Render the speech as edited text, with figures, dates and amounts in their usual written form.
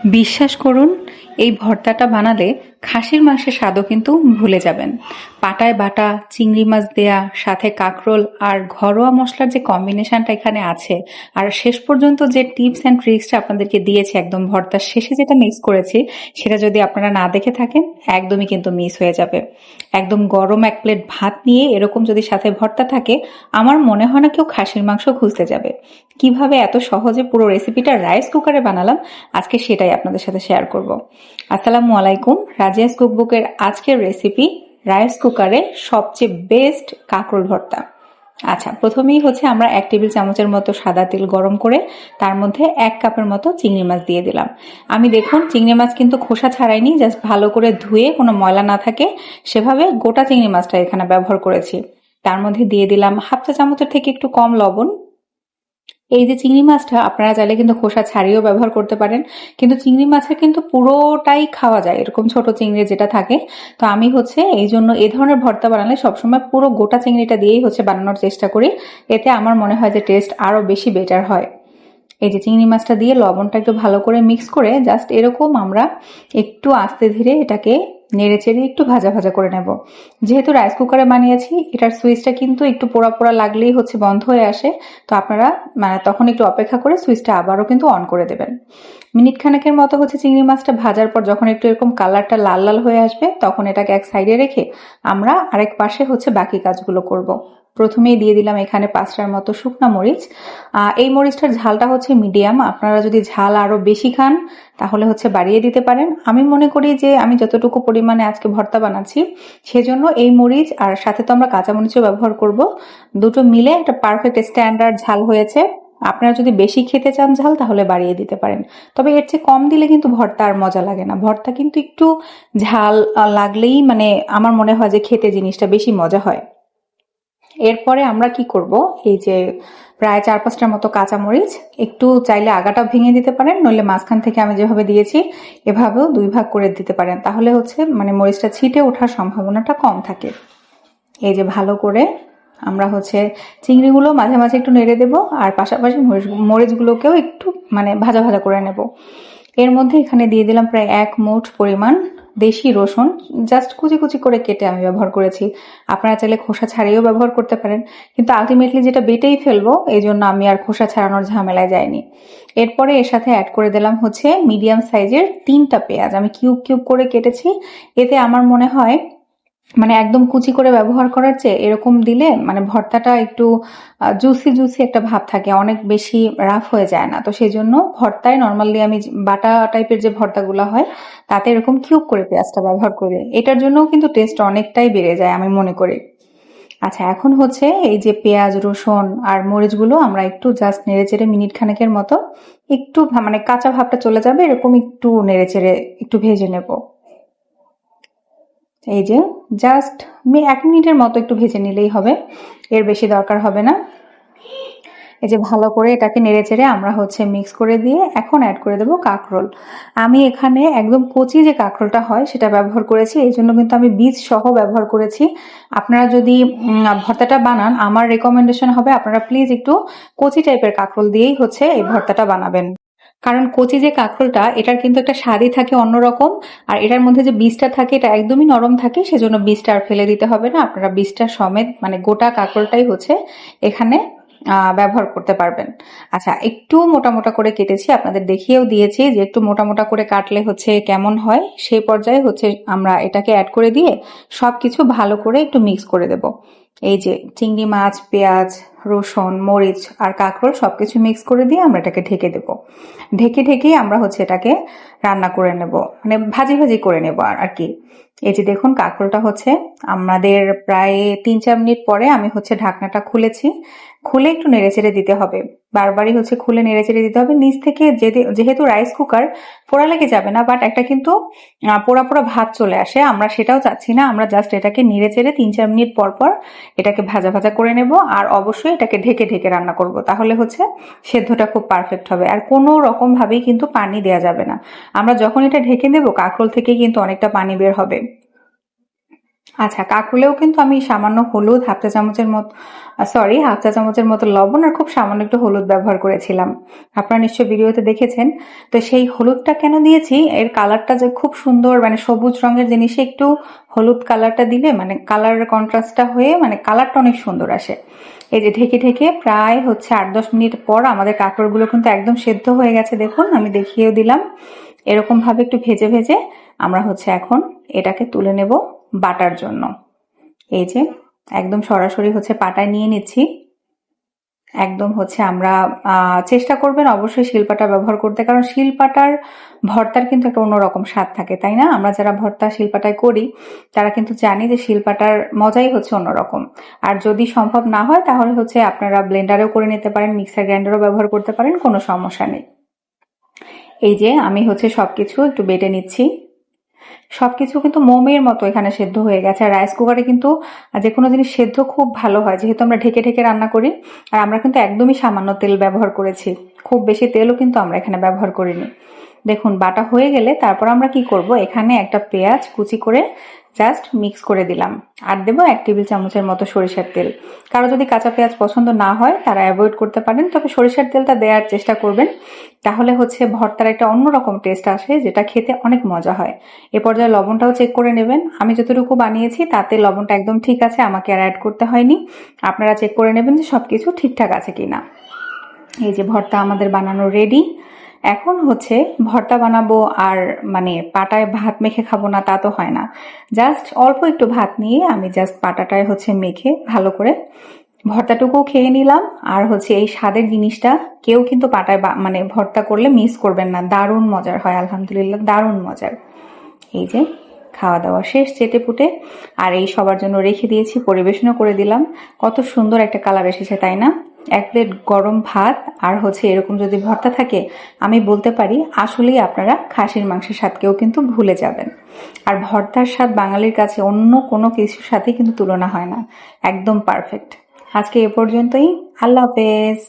বিশ্বাস করুন, এই ভর্তাটা বানালে খাসির মাংসের স্বাদও কিন্তু ভুলে যাবেন। পাটায় বাটা চিংড়ি মাছ দেয়া, সাথে কাঁকরোল আর ঘরোয়া মশলার যে কম্বিনেশনটা এখানে আছে, আর শেষ পর্যন্ত যে টিপস অ্যান্ড ট্রিক্সটা আপনাদেরকে দিয়েছি একদম ভর্তার শেষে যেটা মিক্স করেছি, সেটা যদি আপনারা না দেখে থাকেন একদমই কিন্তু মিস হয়ে যাবে। একদম গরম এক প্লেট ভাত নিয়ে এরকম যদি সাথে ভর্তা থাকে, আমার মনে হয় না কেউ খাসির মাংস খুঁজতে যাবে। কিভাবে এত সহজে পুরো রেসিপিটা রাইস কুকারে বানালাম, আজকে সেটাই আপনাদের সাথে শেয়ার করব। আসসালামু আলাইকুম। রাজিয়াস কুকবুকের আজকের রেসিপি রাইস কুকারে সবচেয়ে বেস্ট কাঁকরোল ভর্তা। আচ্ছা, প্রথমেই হচ্ছে আমরা 1 টেবিল চামচের মতো সাদা তেল গরম করে তার মধ্যে 1 কাপের মতো চিংড়ি মাছ দিয়ে দিলাম। আমি দেখুন চিংড়ি মাছ কিন্তু খোসা ছাড়াইনি, জাস্ট ভালো করে ধুয়ে কোনো ময়লা না থাকে সেভাবে গোটা চিংড়ি মাছটা এখানে ব্যবহার করেছি। তার মধ্যে দিয়ে দিলাম হাফ চা চামচের থেকে একটু কম লবণ। এই যে চিংড়ি মাছটা আপনারা চাইলে কিন্তু খোসা ছাড়িয়েও ব্যবহার করতে পারেন, কিন্তু চিংড়ি মাছের কিন্তু পুরোটাই খাওয়া যায় এরকম ছোট চিংড়ি যেটা থাকে। তো আমি হচ্ছে এই জন্য এই ধরনের ভর্তা বানালে সবসময় পুরো গোটা চিংড়িটা দিয়েই হচ্ছে বানানোর চেষ্টা করি। এতে আমার মনে হয় যে টেস্ট আরো বেশি বেটার হয়। এই যে চিংড়ি মাছটা দিয়ে লবণটা একটু ভালো করে মিক্স করে জাস্ট এরকম আমরা একটু আস্তে ধীরে এটাকে নেড়ে চেড়ে একটু ভাজা ভাজা করে নেব। যেহেতু রাইস কুকারে বানিয়েছি, এটার সুইচটা কিন্তু একটু পোড়া পোড়া লাগলেই হচ্ছে বন্ধ হয়ে আসে। তো আপনারা তখন একটু অপেক্ষা করে সুইচটা আবারও কিন্তু অন করে দেবেন। মিনিট খানেকের মতো হচ্ছে চিংড়ি মাছটা ভাজার পর যখন একটু এরকম কালারটা লাল লাল হয়ে আসবে, তখন এটাকে এক সাইডে রেখে আমরা আরেক পাশে হচ্ছে বাকি কাজগুলো করব। প্রথমেই দিয়ে দিলাম এখানে 5টার মতো শুকনা মরিচ। এই মরিচটার ঝালটা হচ্ছে মিডিয়াম। আপনারা যদি ঝাল আরো বেশি খান তাহলে হচ্ছে বাড়িয়ে দিতে পারেন। আমি মনে করি যে আমি যতটুকু পরিমাণে আজকে ভর্তা বানাচ্ছি, সেজন্য এই মরিচ আর সাথে তো আমরা কাঁচা মরিচও ব্যবহার করব, দুটো মিলে একটা পারফেক্ট স্ট্যান্ডার্ড ঝাল হয়েছে। আপনারা যদি বেশি খেতে চান ঝাল তাহলে বাড়িয়ে দিতে পারেন, তবে এর চেয়ে কম দিলে কিন্তু ভর্তা আর মজা লাগে না। ভর্তা কিন্তু একটু ঝাল লাগলেই আমার মনে হয় যে খেতে জিনিসটা বেশি মজা হয়। এরপরে আমরা কি করব, এই যে প্রায় 4-5টার মতো কাঁচামরিচ, একটু চাইলে আগাটা ভেঙে দিতে পারেন, নইলে মাঝখান থেকে আমি যেভাবে দিয়েছি এভাবেও 2 ভাগ করে দিতে পারেন, তাহলে হচ্ছে মরিচটা ছিটে ওঠার সম্ভাবনাটা কম থাকে। এই যে ভালো করে আমরা হচ্ছে চিংড়িগুলো মাঝে মাঝে একটু নেড়ে দেব, আর পাশাপাশি মরিচগুলোকেও একটু ভাজা ভাজা করে নেব। এর মধ্যে এখানে দিয়ে দিলাম প্রায় 1 মুঠ পরিমাণ দেশি রসুন, জাস্ট কুচি কুচি করে কেটে আমি ব্যবহার করেছি। আপনারা চাইলে খোসা ছাড়িয়েও ব্যবহার করতে পারেন, কিন্তু আলটিমেটলি যেটা বেটেই ফেলবো এই জন্য আমি আর খোসা ছাড়ানোর ঝামেলায় যাইনি। এরপরে এর সাথে অ্যাড করে দিলাম হচ্ছে মিডিয়াম সাইজের 3টা পেঁয়াজ, আমি কিউব কিউব করে কেটেছি। এতে আমার মনে হয় একদম কুচি করে ব্যবহার করার চেয়ে এরকম দিলে ভর্তাটা একটু জুসি জুসি একটা ভাব থাকে, অনেক বেশি রাফ হয়ে যায় না। তো সেই জন্য ভর্তায় নর্মালি আমি বাটা টাইপের যে ভর্তাগুলো হয় তাতে এরকম কিউব করে পেঁয়াজটা ব্যবহার করি, এটার জন্যও কিন্তু টেস্ট অনেকটাই বেড়ে যায় আমি মনে করি। আচ্ছা, এখন হচ্ছে এই যে পেঁয়াজ রসুন আর মরিচগুলো আমরা একটু জাস্ট নেড়ে চেড়ে মিনিট খানেকের মতো একটু কাঁচা ভাবটা চলে যাবে এরকম একটু নেড়ে চেড়ে একটু ভেজে নেব। এই যে জাস্ট 1 মিনিটের মতো একটু ভেজে নিলেই হবে, এর বেশি দরকার হবে না। এই যে ভালো করে এটাকে নেড়ে চেড়ে আমরা হচ্ছে মিক্স করে দিয়ে এখন অ্যাড করে দেবো কাঁকরোল। আমি এখানে একদম কচি যে কাঁকরোলটা হয় সেটা ব্যবহার করেছি, এই জন্য কিন্তু আমি বীজ সহ ব্যবহার করেছি। আপনারা যদি ভর্তাটা বানান, আমার রেকমেন্ডেশন হবে আপনারা প্লিজ একটু কচি টাইপের কাঁকরোল দিয়েই হচ্ছে এই ভর্তাটা বানাবেন। কারণ কচি যে কাঁকরোলটা এটার কিন্তু একটা স্বাদই থাকে অন্যরকম, আর এটার মধ্যে যে বীজটা থাকে এটা একদমই নরম থাকে, সেজন্য বীজটা আর ফেলে দিতে হবে না। আপনারা বীজটা সমেত গোটা কাঁকরোলটাই হচ্ছে এখানে ব্যবহার করতে পারবেন। আচ্ছা, একটু মোটা মোটা করে কেটেছি, আপনাদের দেখিয়েও দিয়েছি যে একটু মোটা মোটা করে কাটলে হচ্ছে কেমন হয়। সেই পর্যায়ে হচ্ছে আমরা এটাকে অ্যাড করে দিয়ে সবকিছু ভালো করে একটু মিক্স করে দেব। এই যে চিংড়ি মাছ, পেঁয়াজ, রসুন, মরিচ আর কাঁকরোল সবকিছু মিক্স করে দিয়ে আমরা এটাকে ঢেকে দেব। ঢেকে ঢেকেই আমরা হচ্ছে এটাকে রান্না করে নেব, ভাজি ভাজি করে নেব আর কি। এই যে দেখুন কাঁকরোলটা হচ্ছে আমাদের প্রায় 3-4 মিনিট পরে আমি হচ্ছে ঢাকনাটা খুলেছি। খুলে একটু নেড়েচেড়ে দিতে হবে, বারবারই হচ্ছে খুলে নেড়েচেড়ে দিতে হবে। নিচ থেকে যেহেতু রাইস কুকার, পোড়া লেগে যাবে না, বাট একটা কিন্তু পোড়া পোড়া ভাব চলে আসে, আমরা সেটাও চাচ্ছি না। আমরা জাস্ট এটাকে নেড়েচেড়ে 3-4 মিনিট পর পর এটাকে ভাজা ভাজা করে নেব, আর অবশ্যই এটাকে ঢেকে ঢেকে রান্না করব, তাহলে হচ্ছে সেদ্ধটা খুব পারফেক্ট হবে। আর কোনো রকম ভাবেই কিন্তু পানি দেয়া যাবে না। আমরা যখন এটা ঢেকে দেব কাঁকরোল থেকে কিন্তু অনেকটা পানি বের হবে। আচ্ছা, কাকুলেও কিন্তু আমি সামান্য হলুদ হাফ চা চামচের মতো লবণ আর খুব সামান্য একটু হলুদ ব্যবহার করেছিলাম। আপনারা নিশ্চয়ই ভিডিওতে দেখেছেন। তো সেই হলুদটা কেন দিয়েছি, এর কালারটা যে খুব সুন্দর, মানে সবুজ রঙের জিনিসে একটু হলুদ কালারটা দিলে মানে কালারের কন্ট্রাস্টটা হয়ে মানে কালারটা অনেক সুন্দর আসে। এই যে ঢেকে ঢেকে প্রায় হচ্ছে 8-10 মিনিট পর আমাদের কাঁকরোলগুলো কিন্তু একদম সেদ্ধ হয়ে গেছে, দেখুন আমি দেখিয়েও দিলাম। এরকম ভাবে একটু ভেজে ভেজে আমরা হচ্ছে এখন এটাকে তুলে নেব বাটার জন্য। এই যে একদম সরাসরি হচ্ছে পাটায় নিয়ে নিচ্ছি। একদম হচ্ছে আমরা চেষ্টা করবেন অবশ্যই শিলপাটা ব্যবহার করতে, কারণ শিলপাটার ভর্তার কিন্তু একটা অন্যরকম স্বাদ থাকে, তাই না? আমরা যারা ভর্তা শিলপাটায় করি তারা কিন্তু জানি যে শিলপাটার মজাই হচ্ছে অন্যরকম। আর যদি সম্ভব না হয় তাহলে হচ্ছে আপনারা ব্লেন্ডারেও করে নিতে পারেন, মিক্সার গ্রাইন্ডারও ব্যবহার করতে পারেন, কোনো সমস্যা নেই। এই যে আমি হচ্ছে সবকিছু একটু বেটে নিচ্ছি। সবকিছু কিন্তু মোমের মতো এখানে সেদ্ধ হয়ে গেছে। আর রাইস কুকারে কিন্তু যে কোনো জিনিস সেদ্ধ খুব ভালো হয়, যেহেতু আমরা ঢেকে ঢেকে রান্না করি। আর আমরা কিন্তু একদমই সামান্য তেল ব্যবহার করেছি, খুব বেশি তেলও কিন্তু আমরা এখানে ব্যবহার করিনি। দেখুন বাটা হয়ে গেলে তারপর আমরা কি করব, এখানে একটা পেঁয়াজ কুচি করে জাস্ট মিক্স করে দিলাম। আর দেবো 1 টেবিল চামচের মতো সরিষার তেল। কারো যদি কাঁচা পেঁয়াজ পছন্দ না হয় তারা অ্যাভয়েড করতে পারেন, তবে সরিষার তেলটা দেওয়ার চেষ্টা করবেন। তাহলে হচ্ছে ভর্তার একটা অন্যরকম টেস্ট আসে, যেটা খেতে অনেক মজা হয়। এ পর্যায়ে লবণটাও চেক করে নেবেন। আমি যতটুকু বানিয়েছি তাতে লবণটা একদম ঠিক আছে, আমাকে আর অ্যাড করতে হয়নি। আপনারা চেক করে নেবেন যে সবকিছু ঠিকঠাক আছে কিনা। এই যে ভর্তা আমাদের বানানো রেডি। এখন হচ্ছে ভর্তা বানাবো আর মানে পাটায় ভাত মেখে খাবো না তা তো হয় না। জাস্ট অল্প একটু ভাত নিয়ে আমি জাস্ট পাটাটায় হচ্ছে মেখে ভালো করে ভর্তাটুকু খেয়ে নিলাম। আর হচ্ছে এই স্বাদের জিনিসটা কেউ কিন্তু পাটায় মানে ভর্তা করলে মিস করবেন না, দারুণ মজার হয়, আলহামদুলিল্লাহ দারুণ মজার। এই যে খাওয়া দাওয়া শেষ চেটেপুটে, আর এই সবার জন্য রেখে দিয়েছি, পরিবেশনও করে দিলাম। কত সুন্দর একটা কালার এসেছে তাই না? 1 প্লেট গরম ভাত আর হচ্ছে এরকম যদি ভর্তা থাকে, আমি বলতে পারি আসলেই আপনারা খাসির মাংসের স্বাদকেও কিন্তু ভুলে যাবেন। আর ভর্তার স্বাদ বাঙালির কাছে অন্য কোনো কিছুর সাথে কিন্তু তুলনা হয় না, একদম পারফেক্ট। আজকে এ পর্যন্তই। আল্লাহ হাফেজ।